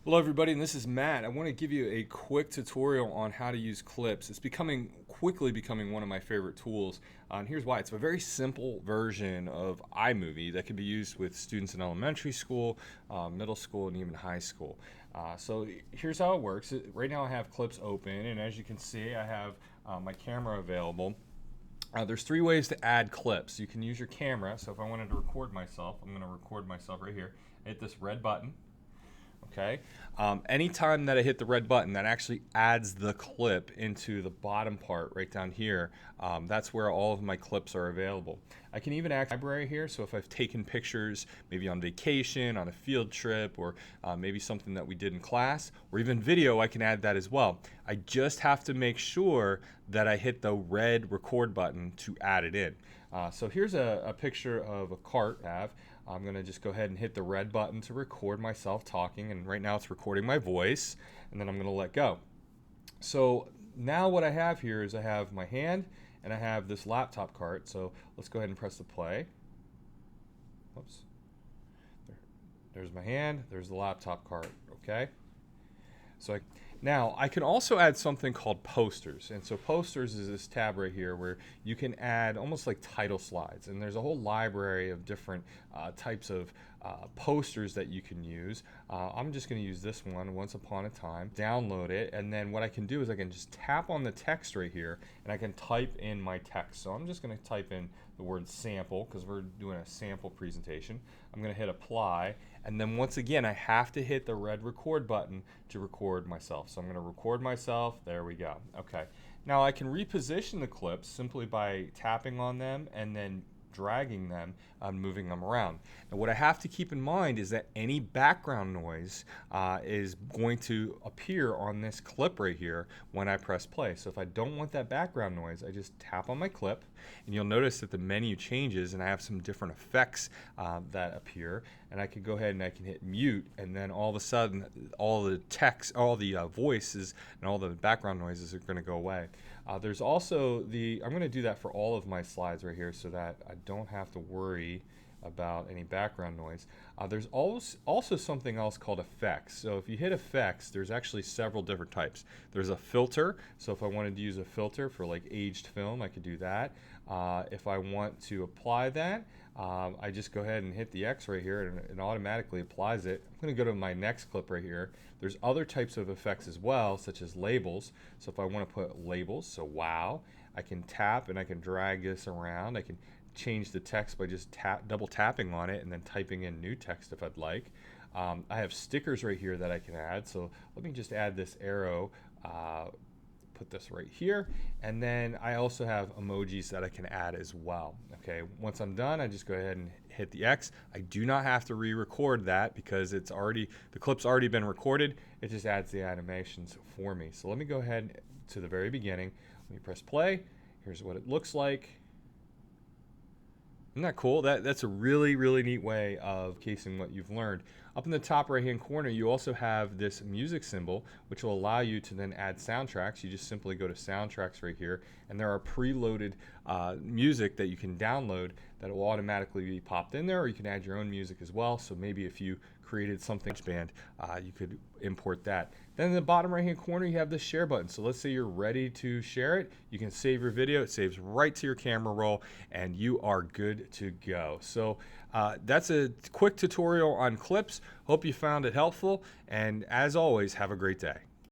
Hello everybody, and this is Matt. I want to give you a quick tutorial on how to use clips. It's quickly becoming one of my favorite tools. And here's why. It's a very simple version of iMovie that can be used with students in elementary school, middle school, and even high school. So here's how it works. Right now I have clips open, and as you can see, I have my camera available. There's three ways to add clips. You can use your camera. So if I wanted to record myself, I'm going to record myself right here. Hit this red button. Okay. Anytime that I hit the red button, that actually adds the clip into the bottom part right down here. That's where all of my clips are available. I can even access the library here, so if I've taken pictures maybe on vacation, on a field trip, or maybe something that we did in class, or even video, I can add that as well. I just have to make sure that I hit the red record button to add it in. So here's a picture of a cart I have. I'm going to just go ahead and hit the red button to record myself talking, and right now it's recording my voice, and then I'm going to let go. So now what I have here is I have my hand and I have this laptop cart. So let's go ahead and press the play. Oops. There's my hand, there's the laptop cart, okay? So now I can also add something called posters, and so posters is this tab right here where you can add almost like title slides, and there's a whole library of different types of posters that you can use. I'm just going to use this one, Once Upon a Time, download it, and then what I can do is I can just tap on the text right here and I can type in my text. So I'm just going to type in the word sample because we're doing a sample presentation. I'm going to hit apply, and then once again I have to hit the red record button to record myself. So I'm going to record myself. There we go. Okay. Now I can reposition the clips simply by tapping on them and then dragging them and moving them around. Now what I have to keep in mind is that any background noise is going to appear on this clip right here when I press play. So if I don't want that background noise, I just tap on my clip, and you'll notice that the menu changes and I have some different effects that appear, and I can go ahead and I can hit mute, and then all of a sudden all the text, all the voices and all the background noises are going to go away. There's also I'm going to do that for all of my slides right here so that I don't have to worry about any background noise. There's also something else called effects. So if you hit effects, there's actually several different types. There's a filter. So if I wanted to use a filter for like aged film, I could do that. If I want to apply that, I just go ahead and hit the X right here and it automatically applies it. I'm going to go to my next clip right here. There's other types of effects as well, such as labels. So if I want to put labels, so wow, I can tap and I can drag this around. I can change the text by just double tapping on it and then typing in new text if I'd like. I have stickers right here that I can add. So let me just add this arrow. Put this right here, and then I also have emojis that I can add as well. Okay, once I'm done, I just go ahead and hit the X. I do not have to re-record that because the clip's already been recorded. It just adds the animations for me. So let me go ahead to the very beginning. Let me press play. Here's what it looks like. Isn't that cool? That's a really, really neat way of casing what you've learned. Up in the top right-hand corner, you also have this music symbol, which will allow you to then add soundtracks. You just simply go to soundtracks right here, and there are preloaded music that you can download that will automatically be popped in there, or you can add your own music as well. So maybe if you created something band, you could import that. Then in the bottom right hand corner you have the share button. So let's say you're ready to share it, you can save your video. It saves right to your camera roll and you are good to go. So that's a quick tutorial on clips. Hope you found it helpful, and as always, have a great day.